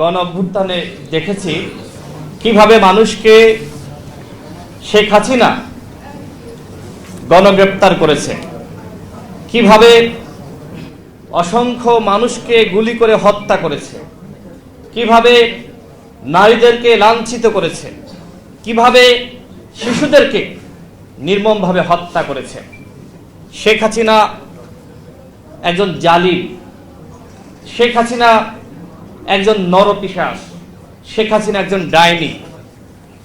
গণ অভ্যুত্থানে দেখেছি কিভাবে মানুষকে শেখ হাসিনা গণগ্রেপ্তার করেছে, কিভাবে অসংখ্য মানুষকে গুলি করে হত্যা করেছে, কিভাবে নারীদেরকে লাঞ্ছিত করেছে, কিভাবে শিশুদেরকে নির্মমভাবে হত্যা করেছে। শেখ হাসিনা একজন জালিম, শেখ হাসিনা একজন নরপিশাচ, শেখ হাসিনা একজন ডাইনি।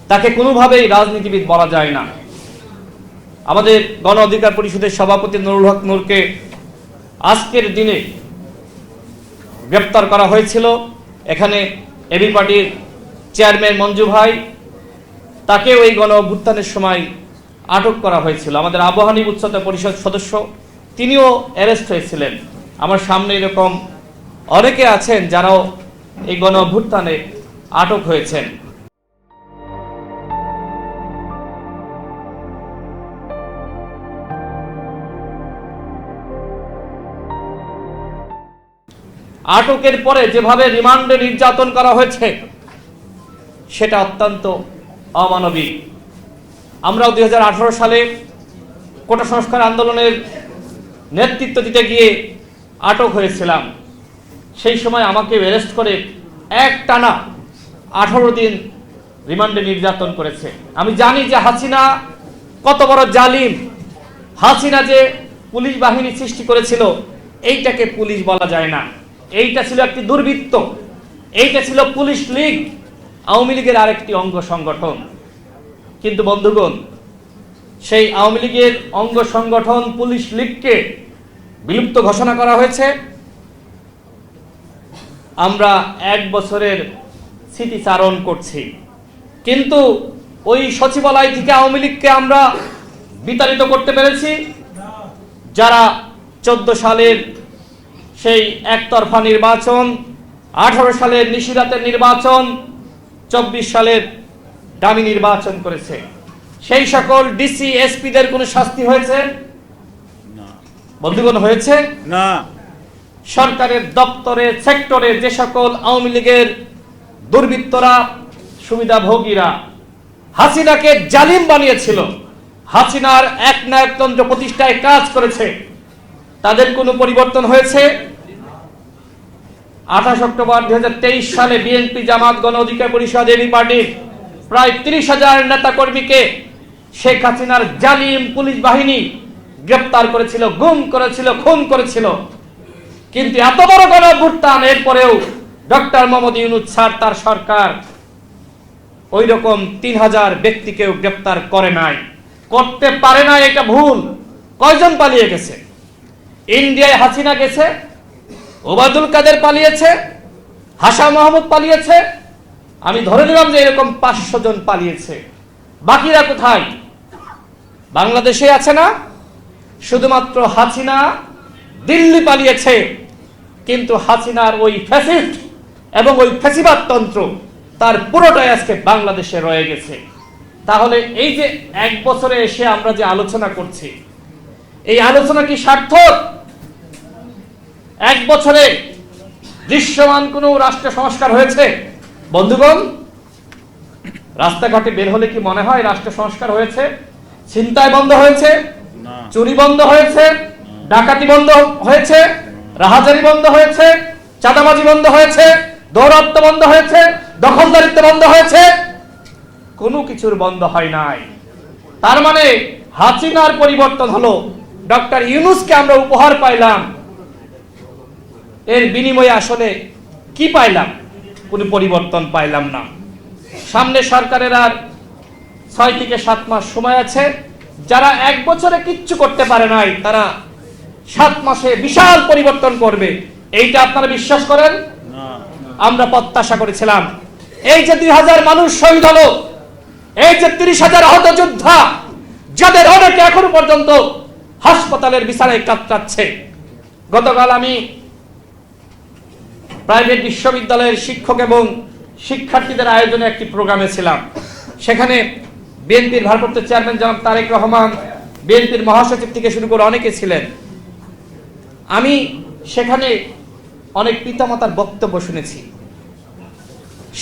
তাকে কোনোভাবেই রাজনীতিবিদ বলা যায় না। আমাদের গণ অধিকার পরিষদের সভাপতি নুরুল হক নূরকে আজকের দিনে গ্রেপ্তার করা হয়েছিল। এখানে এবি পার্টির চেয়ারম্যান মঞ্জু ভাই, তাকেও এই গণ অভ্যুত্থানের সময় আটক করা হয়েছিল। আমাদের আবহানী উচ্চতা পরিষদ সদস্য, তিনিও অ্যারেস্ট হয়েছিলেন। আমার সামনে এরকম অনেকে আছেন যারাও এই গণ অভ্যুত্থানে আটক হয়েছেন। আটকের পরে যেভাবে রিমান্ডে নির্যাতন করা হয়েছে সেটা অত্যন্ত অমানবিক। আমরাও 2018 সালে কোটা সংস্কার আন্দোলনের নেতৃত্ব দিতে গিয়ে আটক হয়েছিলাম। সেই সময় আমাকে অ্যারেস্ট করে একটানা 18 দিন রিমান্ডে নির্যাতন করেছে। আমি জানি যে হাসিনা কত বড় জালিম। হাসিনা যে পুলিশ বাহিনী সৃষ্টি করেছিল, এইটাকে পুলিশ বলা যায় না। এইটা ছিল একটি দুর্বৃত্ত, এইটা ছিল পুলিশ লীগ, আওয়ামী লীগের আরেকটি অঙ্গ সংগঠন। কিন্তু বন্ধুগণ, সেই আওয়ামী লীগের অঙ্গ সংগঠন পুলিশ লীগকে বিলুপ্ত ঘোষণা করা হয়েছে। আমরা 1 বছরের স্মৃতিচারণ করছি, কিন্তু ওই সচিবালয় থেকে আওয়ামী লীগকে আমরা বিতাড়িত করতে পেরেছি। যারা 14 সালের সেই একতরফা নির্বাচন, 18 সালের নিশিরাতের নির্বাচন, 24 সালের দামি নির্বাচন করেছে, সেই সকল ডিসি এসপিদের কোনো শাস্তি হয়েছে না বন্ধুগণ? হয়েছে না। সরকারের দপ্তরে সেক্টরে যে সকল আওয়ামী লীগের দুর্বৃত্তরা, সুবিধাভোগীরা হাসিনাকে জালিম বানিয়েছিল, হাসিনার একনায়কতন্ত্র প্রতিষ্ঠায় কাজ করেছে, তাদের কোনো পরিবর্তন হয়েছে? 28 অক্টোবর 2023 সালে বিএনপি, জামাত, গণ অধিকার পরিষদ, এবি পার্টির প্রায় 30,000 নেতাকর্মীকে শেখ হাসিনার জালিম পুলিশ বাহিনী গ্রেপ্তার করেছিল, গুম করেছিল, খুন করেছিল। কিন্তু এত বড় গণ অভ্যুত্থান, এরপরেও ডক্টর মোহাম্মদ ইউনূস স্যার, তার সরকার ওই রকম 3000 ব্যক্তিকেও গ্রেপ্তার করে নাই, করতে পারে না। এটা ভুল। কয়জন পালিয়ে গেছে? ইন্ডিয়ায় হাসিনা গেছে, ওবায়দুল কাদের পালিয়েছে, হাসান মাহমুদ পালিয়েছে, আমি ধরে নিলাম যে এরকম 500 জন পালিয়েছে। বাকিরা কোথায়? বাংলাদেশে আছে না? শুধুমাত্র হাসিনা দিল্লি পালিয়েছে, কিন্তু হাসিনার ওই ফ্যাসিস্ট এবং ওই ফ্যাসিবাদ তন্ত্র তার পুরোটাই আজকে বাংলাদেশে রয়ে গেছে। তাহলে এই যে 1 বছরে এসে আমরা যে আলোচনা করছি, এই আলোচনা কি সার্থক? 1 বছরে দৃশ্যমান কোনো রাষ্ট্র সংস্কার হয়েছে? বন্ধুগণ, রাস্তাঘাটে বের হলে কি মনে হয় রাষ্ট্র সংস্কার হয়েছে? ছিনতাই বন্ধ হয়েছে? চুরি বন্ধ হয়েছে? ডাকাতি বন্ধ হয়েছে? রাহাজানি বন্ধ হয়েছে? চাঁদাবাজি বন্ধ হয়েছে? দৌরাত্ম বন্ধ হয়েছে? দখলদারিত্ব বন্ধ হয়েছে? কোনো কিছুর বন্ধ হয় নাই। তার মানে হাসিনার পরিবর্তন হলো, ডক্টর ইউনূসকে আমরা উপহার পাইলাম, এর বিনিময়ে আসলে কি পাইলাম? কোনো পরিবর্তন পাইলাম না। সামনে সরকারের আর 6 থেকে 7 মাস সময় আছে। যারা 1 বছরে কিচ্ছু করতে পারে নাই, তারা 7 মাসে বিশাল পরিবর্তন করবে, এইটা আপনারা বিশ্বাস করেন? আমরা প্রত্যাশা করেছিলাম, এই যে 2000 মানুষ শহীদ হলো, এই যে 30,000 আহত যোদ্ধা, যাদের অনেকে এখনো পর্যন্ত হাসপাতালের বিছানায় কাতরাচ্ছে। গতকাল আমি প্রাইভেট বিশ্ববিদ্যালয়ের শিক্ষক এবং শিক্ষার্থীদের আয়োজনে একটি প্রোগ্রামে ছিলাম। সেখানে বিএনপির ভারপ্রাপ্ত চেয়ারম্যান জনাব তারেক রহমান, বিএনপির মহাসচিব থেকে শুরু করে অনেকে ছিলেন। আমি সেখানে অনেক পিতামাতার বক্তব্য শুনেছি।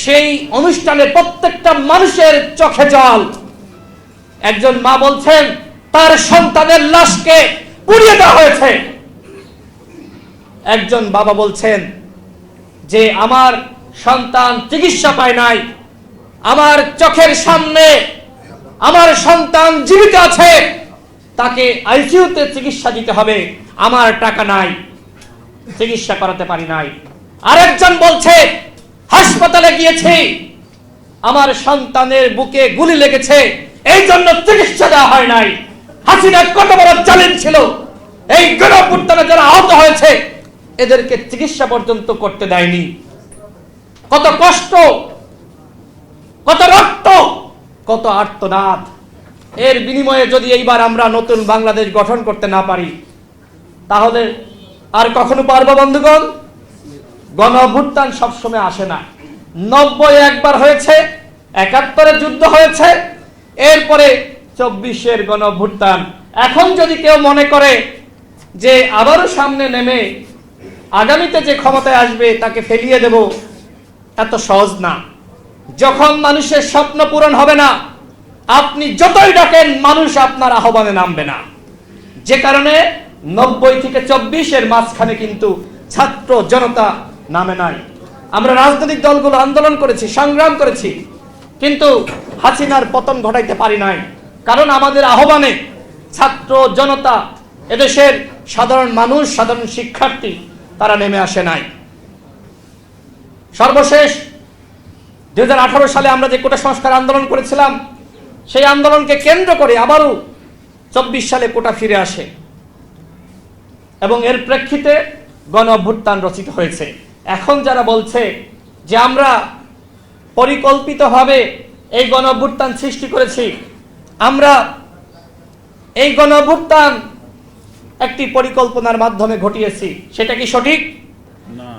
সেই অনুষ্ঠানে প্রত্যেকটা মানুষের চোখে জল। একজন মা বলছেন তার সন্তানের লাশকে পুড়িয়ে দেওয়া হয়েছে। একজন বাবা বলছেন যে আমার সন্তান চিকিৎসা পায় নাই, আমার চোখের সামনে আমার সন্তান জীবিত আছে, তাকে আইসিইউতে চিকিৎসা দিতে হবে, আমার টাকা নাই, চিকিৎসা করাতে পারি নাই। আরেকজন বলছে হাসপাতালে গিয়েছি, আমার সন্তানের বুকে গুলি লেগেছে, এই জন্য চিকিৎসা দেওয়া হয় নাই। হাসিনা কত বড় জালিম ছিল, এই গণঅভ্যুত্থানে যারা আহত হয়েছে এদেরকে চিকিৎসা পর্যন্ত করতে দেয়নি। কত কষ্ট, কত রক্ত, কত আর্তনাদ। এর বিনিময়ে যদি এইবার আমরা নতুন বাংলাদেশ গঠন করতে না পারি তাহলে আর কখনো পারবো বন্ধুগণ? গণঅভ্যুত্থান সবসময় আসে না। 90 একবার হয়েছে, 71-এ যুদ্ধ হয়েছে, এরপরে 24-এর গণঅভ্যুত্থান। এখন যদি কেউ মনে করে যে আবারও সামনে নেমে আগামীতে যে ক্ষমতায় আসবে তাকে ফেলিয়ে দেব, এত সহজ না। যখন মানুষের স্বপ্ন পূরণ হবে না, আপনি যতই ডাকেন মানুষ আপনার আহ্বানে নামবে না। যে কারণে 90 থেকে 24-এর মাঝখানে কিন্তু ছাত্র জনতা নামে নাই। আমরা রাজনৈতিক দলগুলো আন্দোলন করেছি, সংগ্রাম করেছি, কিন্তু হাসিনার পতন ঘটাইতে পারি নাই। কারণ আমাদের আহ্বানে ছাত্র জনতা, এদেশের সাধারণ মানুষ, সাধারণ শিক্ষার্থী তারা নেমে আসে নাই। সর্বশেষ 2018 সালে আমরা যে কোটা সংস্কার আন্দোলন করেছিলাম, সেই আন্দোলনকে কেন্দ্র করে আবারও 24 সালে কোটা ফিরে আসে এবং এর প্রেক্ষিতে গণঅভ্যুত্থান রচিত হয়েছে। এখন যারা বলছে যে আমরা পরিকল্পিতভাবে এই গণঅভ্যুত্থান সৃষ্টি করেছি, আমরা এই গণঅভ্যুত্থান একটি পরিকল্পনার মাধ্যমে ঘটিয়েছি, সেটা কি সঠিক?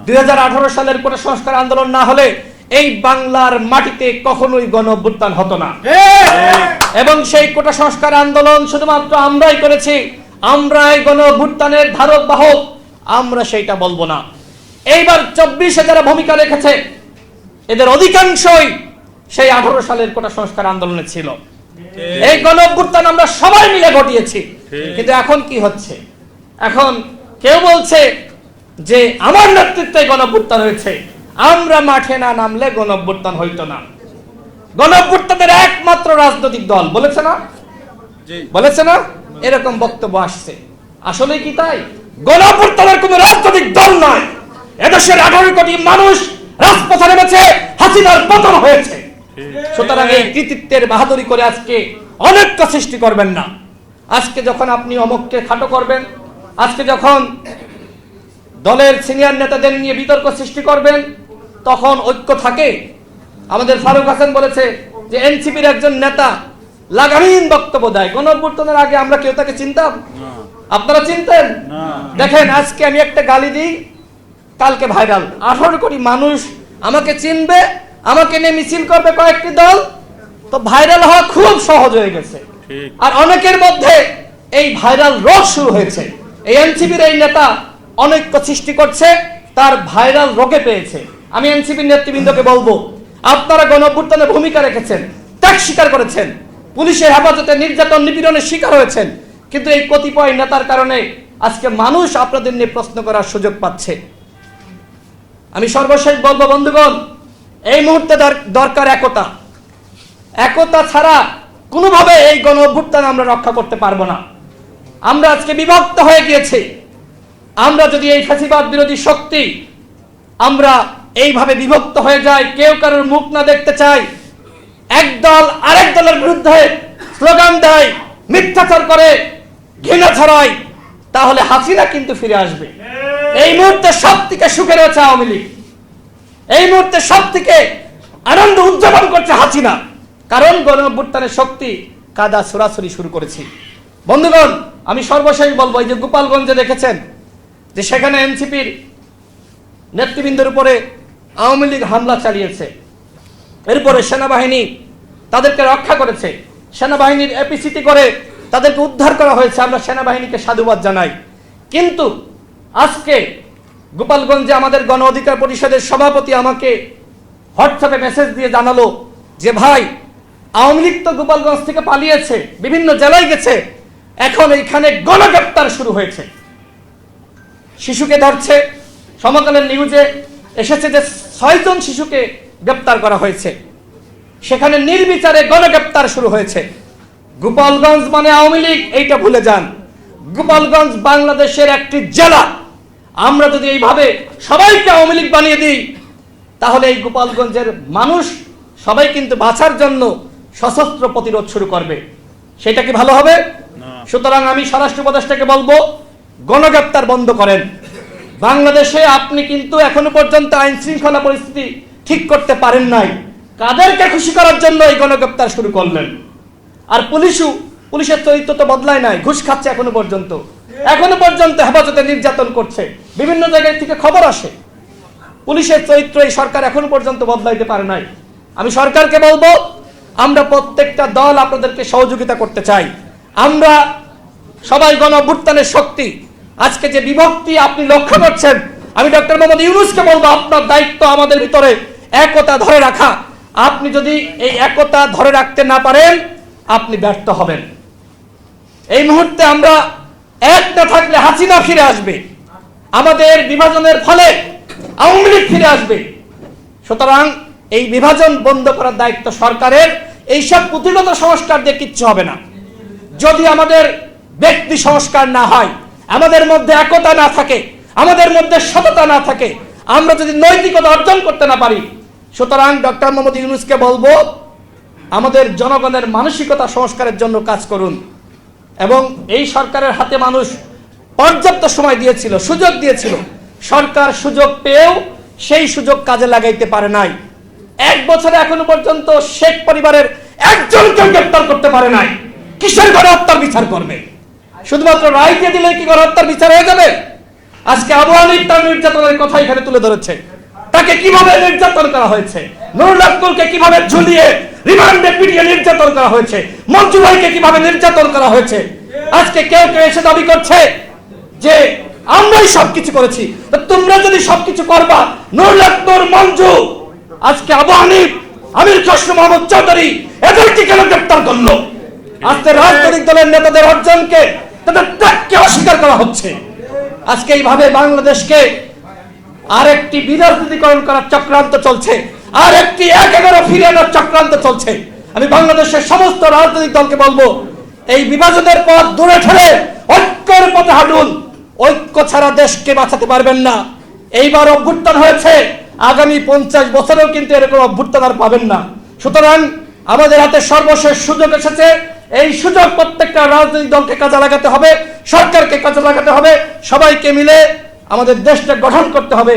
2018 সালের কোটা সংস্কার আন্দোলন না হলে এই বাংলার মাটিতে কখনোই গণঅভ্যুত্থান হতো না। এবং সেই কোটা সংস্কার আন্দোলন শুধুমাত্র আমরাই করেছি, আমরাই গণঅভ্যুত্থানের ধারক বাহক, আমরা সেইটা বলবো না। এইবার 24-এ যারা ভূমিকা রেখেছে এদের অধিকাংশই সেই 18 সালের কোটা সংস্কার আন্দোলনে ছিল। এই গণঅভ্যুত্থান আমরা সবাই মিলে ঘটিয়েছি। কিন্তু এখন কি হচ্ছে? এখন কেউ বলছে যে আমার নেতৃত্বে গণঅভ্যুত্থান হয়েছে, আমরা মাঠে না নামলে গণঅভ্যুত্থান হইতো না। গণঅভ্যুত্থানের একমাত্র রাজনৈতিক দল বলেছে না, বলেছে না, এরকম বক্তব্য আসছে। আসলে কি তাই? গণঅভ্যুত্থানের কোন রাজনৈতিক দল নয়, এদেশের 18 কোটি মানুষ রাজপথে নেমেছে, হাসিনার পতন হয়েছে। সুতরাং এই কৃতিত্বের বাহাদুরি করে আজকে অনৈক্য সৃষ্টি করবেন না। আজকে যখন আপনি অমুককে খাটো করবেন, আজকে যখন দলের সিনিয়র নেতাদের নিয়ে বিতর্ক সৃষ্টি করবেন, তখন ঐক্য থাকে? আমাদের ফারুক হাসান বলেছে যে এনসিপির একজন নেতা লাগামহীন বক্তব্য দেয়। গণঅভ্যুত্থানের আগে আমরা কেউ তাকে চিনতাম? আপনারা চিনতেন? দেখেন আজকে আমি একটা গালি দিই, কালকে ভাইরাল, 18 কোটি মানুষ আমাকে চিনবে, আমাকে নিয়ে মিছিল করবে কয়েকটি দল, তো ভাইরাল হওয়া খুব সহজ হয়ে গেছে। আর অনেকের মধ্যে এই ভাইরাল রোগ শুরু হয়েছে। এই এনসিপির এই নেতা অনৈক্য সৃষ্টি করছে, তার ভাইরাল রোগে পেয়েছে। আমি এনসিপির নেতৃবৃন্দকে বলবো, আপনারা গণঅভ্যুত্থানে ভূমিকা রেখেছেন, ত্যাগ স্বীকার করেছেন, পুলিশের হেফাজতে নির্যাতন নিপীড়নের শিকার হয়েছেন, কিন্তু এই কতিপয় নেতার কারণে আজকে মানুষ আপনাদের নিয়ে প্রশ্ন করার সুযোগ পাচ্ছে। আমি সর্বশেষ বলবো বন্ধুগণ, এই মুহূর্তে দরকার একতা। একতা ছাড়া কোনোভাবে এই গণঅভ্যুত্থান আমরা রক্ষা করতে পারবো না। আমরা আজকে বিভক্ত হয়ে গিয়েছি। আমরা যদি এই ফ্যাসিবাদ বিরোধী শক্তি আমরা এইভাবে বিভক্ত হয়ে যাই, কেউ কারোর মুখ না দেখতে চাই, এক দল আরেক দলের বিরুদ্ধে স্লোগান দেয়, মিথ্যাচার করে, ঘৃণা ছড়ায়, তাহলে হাসিনা কিন্তু ফিরে আসবে। এই মুহূর্তে সব থেকে সুখে রয়েছে আওয়ামী লীগ, এই মুহূর্তে সব থেকে আনন্দ উদযাপন করছে হাসিনা, কারণ গণঅভ্যুত্থানের শক্তি কাদা ছোড়াছড়ি শুরু করেছি। বন্ধুগণ, আমি সর্বশেষ বলবো, এই যে গোপালগঞ্জে দেখেছেন যে সেখানে এনসিপির নেতৃবৃন্দের উপরে আওয়ামী লীগ হামলা চালিয়েছে, এরপরে সেনাবাহিনী তাদেরকে রক্ষা করেছে, সেনাবাহিনীর এপিসিটি করে তাদেরকে উদ্ধার করা হয়েছে। আমরা সেনাবাহিনীকে সাধুবাদ জানাই। কিন্তু আজকে গোপালগঞ্জে আমাদের গণ অধিকার পরিষদের সভাপতি আমাকে হোয়াটসঅ্যাপে মেসেজ দিয়ে জানালো যে ভাই, আওয়ামী লীগ তো গোপালগঞ্জ থেকে পালিয়েছে, বিভিন্ন জেলায় গেছে, এখন এইখানে গণগ্রেপ্তার শুরু হয়েছে। শিশুকে ধরছে, সমকালের নিউজে এসেছে যে 6 জন শিশুকে গ্রেপ্তার করা হয়েছে, সেখানে নির্বিচারে গণগ্রেপ্তার শুরু হয়েছে। গোপালগঞ্জ মানে আওয়ামী লীগ, এইটা ভুলে যান। গোপালগঞ্জ বাংলাদেশের একটি জেলা। আমরা যদি এইভাবে সবাইকে আওয়ামী লীগ বানিয়ে দিই, তাহলে এই গোপালগঞ্জের মানুষ সবাই কিন্তু বাঁচার জন্য সশস্ত্র প্রতিরোধ শুরু করবে। সেটা কি ভালো হবে? সুতরাং আমি স্বরাষ্ট্র উপদেষ্টাকে বলবো, গণগ্রেপ্তার বন্ধ করেন। বাংলাদেশে আপনি কিন্তু এখনো পর্যন্ত আইন শৃঙ্খলা পরিস্থিতি ঠিক করতে পারেন নাই। কাদেরকে খুশি করার জন্য এই গণগ্রেপ্তার শুরু করলেন? আর পুলিশের চরিত্র তো বদলায় নাই, ঘুষ খাচ্ছে এখনো পর্যন্ত হেফাজতে নির্যাতন করছে, বিভিন্ন জায়গায় থেকে খবর আসে। পুলিশের চরিত্র এই সরকার এখনো পর্যন্ত বদলাইতে পারে নাই। আমি সরকারকে বলবো, আমরা প্রত্যেকটা দল আপনাদেরকে সহযোগিতা করতে চাই। আমরা সবাই গণ অভ্যুত্থানের শক্তি। আজকে যে বিভক্তি আপনি লক্ষ্য করছেন, আমি ডক্টর মোহাম্মদ ইউনূসকে বলবো, আপনার দায়িত্ব আমাদের ভিতরে একতা ধরে রাখা। আপনি যদি এই একতা ধরে রাখতে না পারেন, আপনি ব্যর্থ হবেন। এই মুহূর্তে আমরা এক না থাকলে হাসিনা ফিরে আসবে, আমাদের বিভাজনের ফলে আওয়ামী লীগ ফিরে আসবে। সুতরাং এই বিভাজন বন্ধ করার দায়িত্ব সরকারের। এইসব পুঁথিগত সংস্কার দিয়ে কিচ্ছু হবে না। যদি আমাদের ব্যক্তি সংস্কার না হয়, আমাদের মধ্যে একতা না থাকে, আমাদের মধ্যে সততা না থাকে, আমরা যদি নৈতিকতা অর্জন করতে না পারি, সুতরাং ডক্টর মোহাম্মদ ইউনূসকে বলবো, আমাদের জনগণের মানসিকতা সংস্কারের জন্য কাজ করুন। এবং এই সরকারের হাতে মানুষ পর্যাপ্ত সময় দিয়েছিল, সুযোগ দিয়েছিল। সরকার সুযোগ পেয়েও সেই সুযোগ কাজে লাগাইতে পারে নাই। 1 বছরে এখনো পর্যন্ত শেখ পরিবারের একজনকেও গ্রেপ্তার করতে পারে নাই। কিসের গণহত্যার বিচার করবে? শুধুমাত্র রায় দিয়ে দিলে কি গণহত্যার বিচার হয়ে যাবে? আজকে আবু হানিফ তার নির্যাতনের কথা এখানে তুলে ধরেছে। তাকে কিভাবে নির্যাতন করা হয়েছে, নুরুল আব্দুলকে কিভাবে ঝুলিয়ে রিমান্ডে পিটিয়ে নির্যাতন করা হয়েছে, মঞ্জু ভাইকে কিভাবে নির্যাতন করা হয়েছে। আজকে কেউ কেউ এসে দাবি করছে যে আমরাই সবকিছু করেছি। তো তোমরা যদি সবকিছু করবা, নুরুল আব্দুল, মঞ্জু, আজকে আবু হানিফ, আমির খসরু মাহমুদ চৌধুরী, এদেরকে কেন গ্রেপ্তার করলো? আজকে রাজনৈতিক দলের নেতাদের অর্জনকে, তাদের ত্যাগকে অস্বীকার করা হচ্ছে। আজকে এইভাবে বাংলাদেশকে আরেকটি বিরাজনীতিকরণ করার চক্রান্ত চলছে, আরেকটি 11 ফিরে আনার চক্রান্ত চলছে। আমি বাংলাদেশের সমস্ত রাজনৈতিক দলকে বলবো, এই বিভাজনের পথ দূরে ঠেলে ঐক্যের পথে হাঁটুন। ঐক্য ছাড়া দেশকে বাঁচাতে পারবেন না। এইবার অভ্যুত্থান হয়েছে, আগামী 50 বছরেও কিন্তু এরকম অভ্যুত্থান আর পাবেন না। সুতরাং আমাদের হাতে সর্বশেষ সুযোগ এসেছে। এই সুযোগ প্রত্যেকটা রাজনৈতিক দলকে কাজে লাগাতে হবে, সরকারকে কাজে লাগাতে হবে, সবাইকে মিলে আমাদের দেশটা গঠন করতে হবে।